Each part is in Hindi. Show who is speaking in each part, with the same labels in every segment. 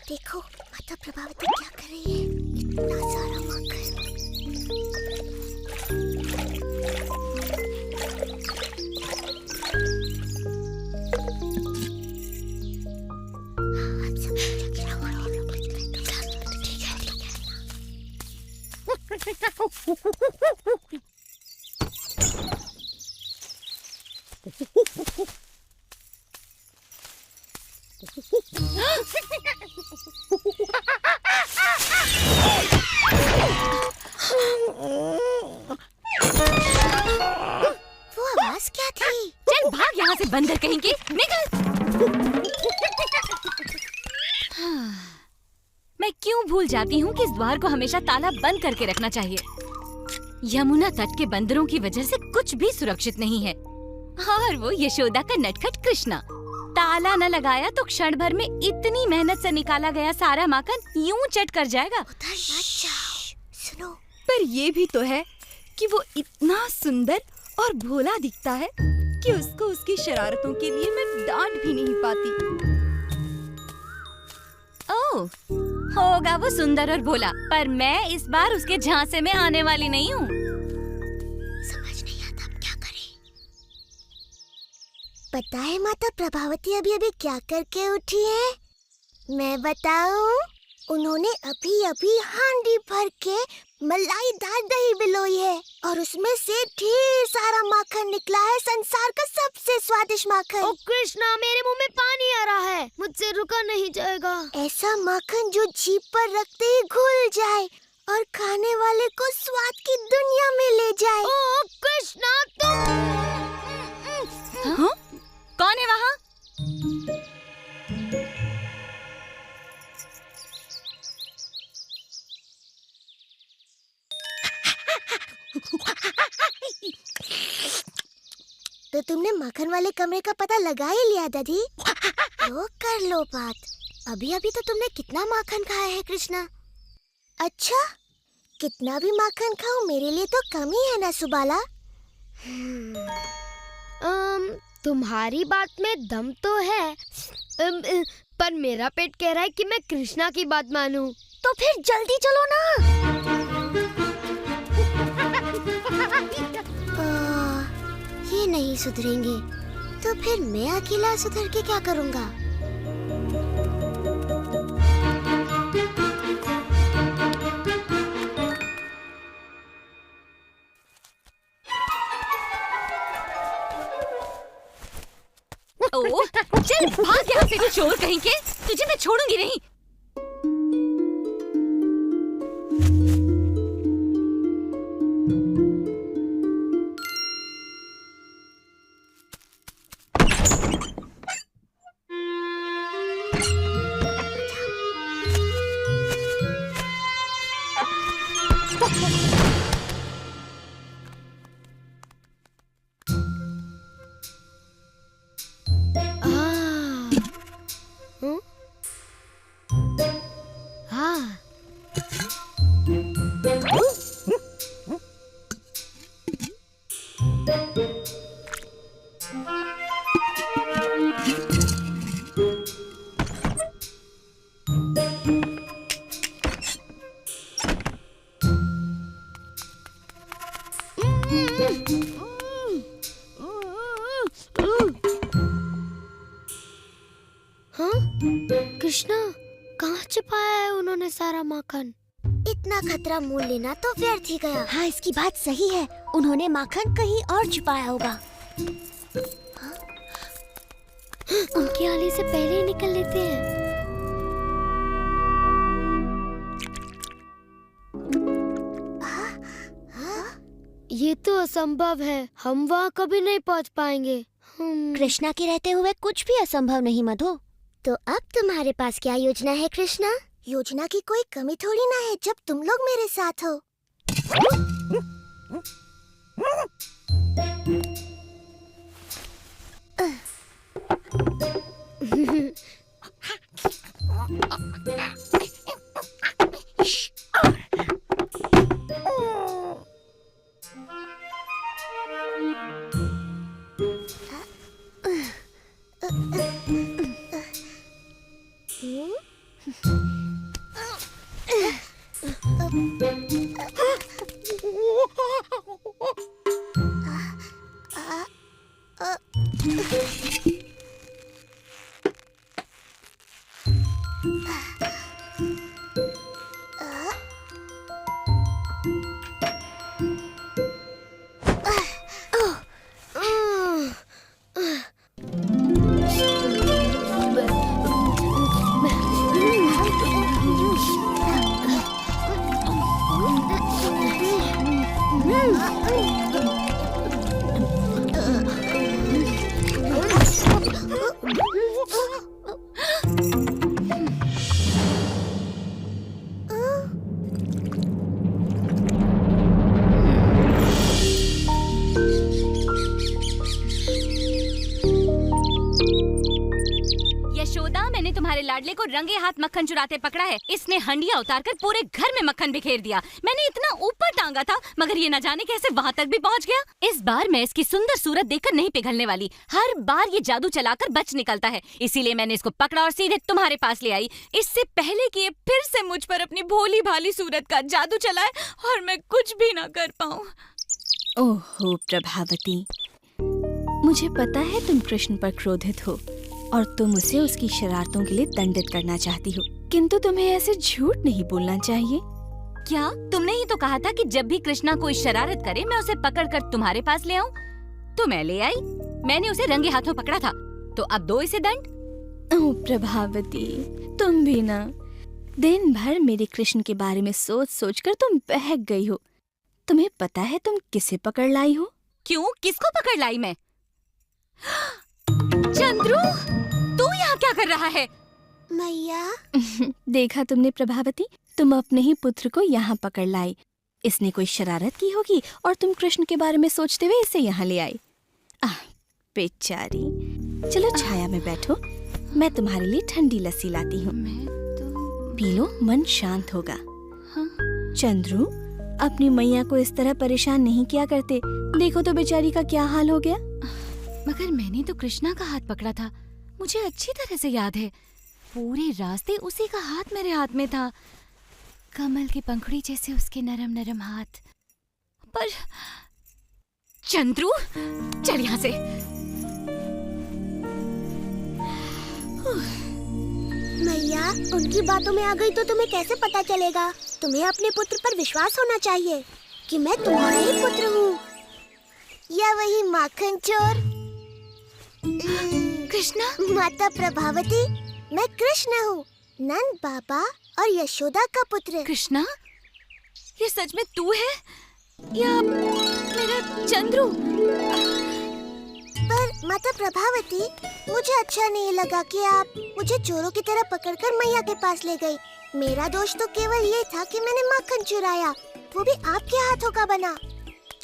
Speaker 1: देखो माता प्रभावती क्या कर रही है, इतना सारा माखन। आप सब क्या करो? ठीक है। वो आवाज क्या थी?
Speaker 2: चल भाग यहाँ से बंदर कहेंगे, निकल। मैं क्यों भूल जाती हूँ कि इस द्वार को हमेशा ताला बंद करके रखना चाहिए। यमुना तट के बंदरों की वजह से कुछ भी सुरक्षित नहीं है। और वो यशोदा का नटखट कृष्णा, ताला न लगाया तो क्षण भर में इतनी मेहनत से निकाला गया सारा माखन यूं चट कर जाएगा।
Speaker 1: उधर मत जाओ, सुनो।
Speaker 2: पर ये भी तो है कि वो इतना सुंदर और भोला दिखता है कि उसको उसकी शरारतों के लिए मैं डांट भी नहीं पाती। ओह, होगा वो सुंदर और भोला, पर मैं इस बार उसके झांसे में आने वाली नहीं हूँ।
Speaker 1: समझ नहीं आता अब क्या करें। पता है माता प्रभावती अभी अभी क्या करके उठी है? मैं बताऊं? उन्होंने अभी अभी हांडी भर के मलाईदार दही बिलोई है और उसमें से ढेर सारा माखन निकला है, संसार का सबसे स्वादिष्ट माखन।
Speaker 3: ओ कृष्णा, मेरे मुंह में पानी आ रहा है, मुझसे रुका नहीं जाएगा।
Speaker 1: ऐसा माखन जो जीभ पर रखते ही घुल जाए और खाने वाले को स्वाद की दुनिया में ले जाए।
Speaker 3: ओ कृष्णा, तुम
Speaker 2: हाँ? कौन है वहाँ?
Speaker 1: तो तुमने माखन वाले कमरे का पता लगा ही लिया दादी? तो कर लो बात। अभी अभी तो तुमने कितना माखन खाया है कृष्णा? अच्छा, कितना भी माखन खाओ मेरे लिए तो कम ही है ना सुबाला।
Speaker 3: तुम्हारी बात में दम तो है, पर मेरा पेट कह रहा है कि मैं कृष्णा की बात मानूं।
Speaker 1: तो फिर जल्दी चलो ना। ये नहीं सुधरेंगे तो फिर मैं अकेला सुधर के क्या करूँगा?
Speaker 2: ओह, चल भाग यहाँ से चोर कहीं के, तुझे मैं छोड़ूंगी नहीं।
Speaker 3: कृष्णा, कहाँ छिपाया है उन्होंने सारा माखन?
Speaker 1: इतना खतरा मोल लेना तो व्यर्थ ही गया। हाँ, इसकी बात सही है, उन्होंने माखन कहीं और छुपाया होगा।
Speaker 3: उनके आने से पहले ही निकल लेते हैं। ये तो असंभव है, हम वहाँ कभी नहीं पहुँच पाएंगे।
Speaker 1: कृष्णा के रहते हुए कुछ भी असंभव नहीं मधु। तो अब तुम्हारे पास क्या योजना है कृष्णा? योजना की कोई कमी थोड़ी ना है जब तुम लोग मेरे साथ हो।
Speaker 2: यशोदा, मैंने तुम्हारे लाडले को रंगे हाथ मक्खन चुराते पकड़ा है। इसने हंडिया उतारकर पूरे घर में मक्खन बिखेर दिया। मैंने इतना ऊपर टांगा था, मगर ये न जाने कैसे वहाँ तक भी पहुँच गया। इस बार मैं इसकी सुंदर सूरत देखकर नहीं पिघलने वाली। हर बार ये जादू चलाकर बच निकलता है, इसीलिए मैंने इसको पकड़ा और सीधे तुम्हारे पास ले आई। इससे पहले कि ये फिर से मुझ पर अपनी भोली भाली सूरत का जादू चलाए और मैं कुछ भी न कर पाऊँ।
Speaker 4: ओहो प्रभावती, मुझे पता है तुम कृष्ण पर क्रोधित हो और तुम उसे उसकी शरारतों के लिए दंडित करना चाहती हो, किंतु तुम्हें ऐसे झूठ नहीं बोलना चाहिए।
Speaker 2: क्या तुमने ही तो कहा था कि जब भी कृष्णा कोई शरारत करे मैं उसे पकड़कर तुम्हारे पास ले आऊं? तो मैं ले आई। मैंने उसे रंगे हाथों पकड़ा था, तो अब दो इसे दंड।
Speaker 4: ओह प्रभावती, तुम भी ना, दिन भर मेरे कृष्ण के बारे में सोच सोच कर तुम बहक गई हो। तुम्हें पता है तुम किसे पकड़ लाई हो?
Speaker 2: क्यों, किसको पकड़ लाई मैं? चंद्रू, तू यहाँ क्या कर रहा है?
Speaker 1: मैया,
Speaker 4: देखा तुमने प्रभावती, तुम अपने ही पुत्र को यहाँ पकड़ लाई। इसने कोई शरारत की होगी और तुम कृष्ण के बारे में सोचते हुए इसे यहाँ ले आई। बेचारी, चलो छाया में बैठो, मैं तुम्हारे लिए ठंडी लस्सी लाती हूँ। पी लो, मन शांत होगा। चंद्रू, अपनी मैया को इस तरह परेशान नहीं किया करते। देखो तो बेचारी का क्या हाल हो गया।
Speaker 2: मगर मैंने तो कृष्णा का हाथ पकड़ा था, मुझे अच्छी तरह से याद है। पूरे रास्ते उसी का हाथ मेरे हाथ में था, कमल की पंखुड़ी जैसे उसके नरम नरम हाथ। पर चंद्रू, चल यहाँ से।
Speaker 1: मैया, उनकी बातों में आ गई तो तुम्हें कैसे पता चलेगा? तुम्हें अपने पुत्र पर विश्वास होना चाहिए कि मैं तुम्हारा ही पुत्र हूँ, या वही माखन चोर
Speaker 2: कृष्णा?
Speaker 1: माता प्रभावती, मैं कृष्ण हूँ, नंद बाबा और यशोदा का पुत्र।
Speaker 2: कृष्णा, ये सच में तू है या मेरा चंद्रू?
Speaker 1: पर माता प्रभावती, मुझे अच्छा नहीं लगा कि आप मुझे चोरों की तरह पकड़कर मैया के पास ले गई। मेरा दोष तो केवल ये था कि मैंने माखन चुराया, वो भी आपके हाथों का बना,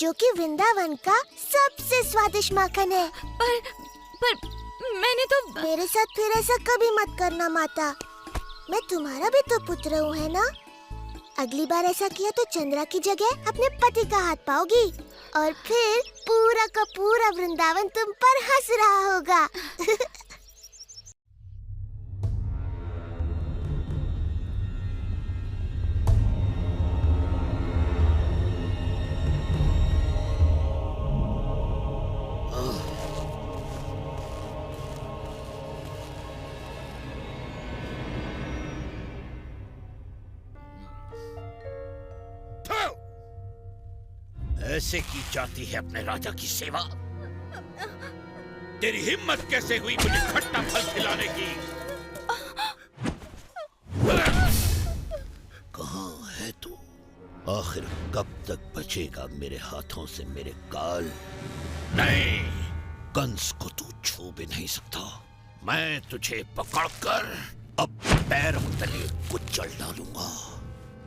Speaker 1: जो कि वृंदावन का सबसे स्वादिष्ट माखन है।
Speaker 2: पर मैंने तो...
Speaker 1: मेरे साथ फिर ऐसा कभी मत करना माता, मैं तुम्हारा भी तो पुत्र हूँ, है ना? अगली बार ऐसा किया तो चंद्रा की जगह अपने पति का हाथ पाओगी और फिर पूरा का पूरा वृंदावन तुम पर हंस रहा होगा।
Speaker 5: ऐसे की जाती है अपने राजा की सेवा? तेरी हिम्मत कैसे हुई मुझे खट्टा फल खिलाने की? कहाँ है तू? आखिर कब तक बचेगा मेरे हाथों से मेरे काल? नहीं, कंस को तू छू भी नहीं सकता। मैं तुझे पकड़कर अब पैरों तले कुचल डालूंगा।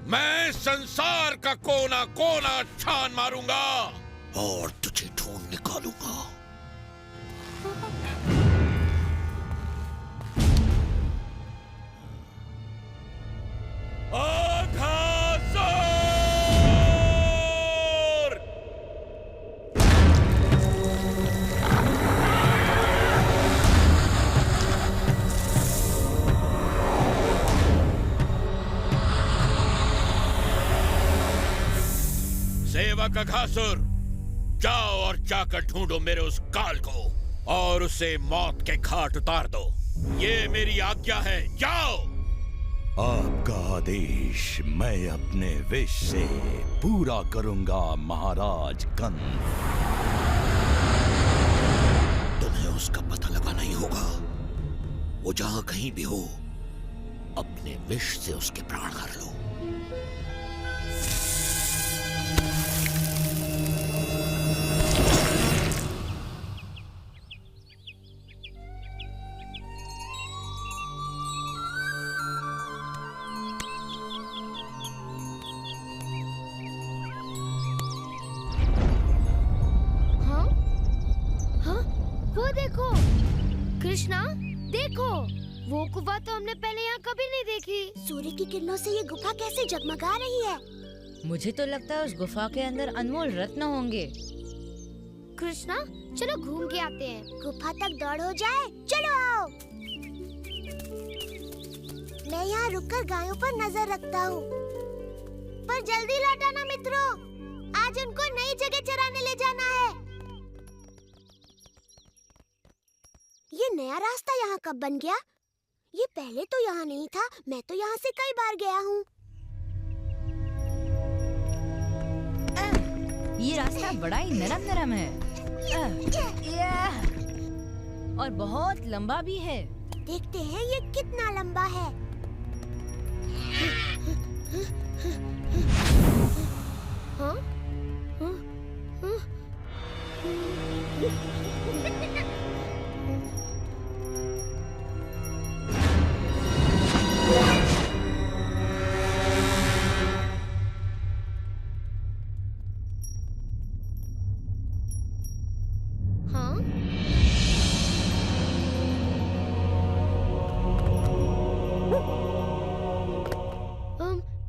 Speaker 5: मैं संसार का कोना कोना छान मारूंगा और तुझे ढूंढ निकालूंगा। सेवक अघासुर, जाओ और जाकर ढूंढो मेरे उस काल को और उसे मौत के घाट उतार दो। ये मेरी आज्ञा है, जाओ।
Speaker 6: आपका आदेश मैं अपने विश से पूरा करूंगा महाराज कंस।
Speaker 5: तुम्हें उसका पता लगाना ही होगा। वो जहां कहीं भी हो, अपने विश से उसके प्राण हर लो।
Speaker 3: देखो कृष्णा, देखो वो गुफा तो हमने पहले यहाँ कभी नहीं देखी।
Speaker 1: सूर्य की किरणों से ये गुफा कैसे जगमगा रही है?
Speaker 7: मुझे तो लगता है उस गुफा के अंदर अनमोल रत्न होंगे।
Speaker 3: कृष्णा चलो घूम के आते हैं।
Speaker 1: गुफा तक दौड़ हो जाए, चलो आओ। मैं यहाँ रुककर गायों पर नजर रखता हूँ, पर जल्दी लौट आना मित्रों, आज उनको नई जगह चराने ले जाना है। ये नया रास्ता यहाँ कब बन गया? ये पहले तो यहाँ नहीं था। मैं तो यहाँ से कई बार गया हूँ।
Speaker 7: ये रास्ता बड़ा ही नरम है और बहुत लंबा भी है।
Speaker 1: देखते हैं ये कितना लंबा है। हाँ? हाँ? हाँ?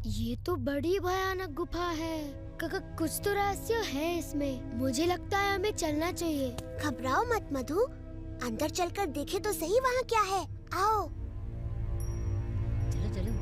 Speaker 3: ये तो बड़ी भयानक गुफा है। कुछ तो रहस्य है इसमें। मुझे लगता है हमें चलना चाहिए।
Speaker 1: घबराओ मत मधु, अंदर चलकर देखे तो सही वहाँ क्या है। आओ।
Speaker 7: चलो चलो।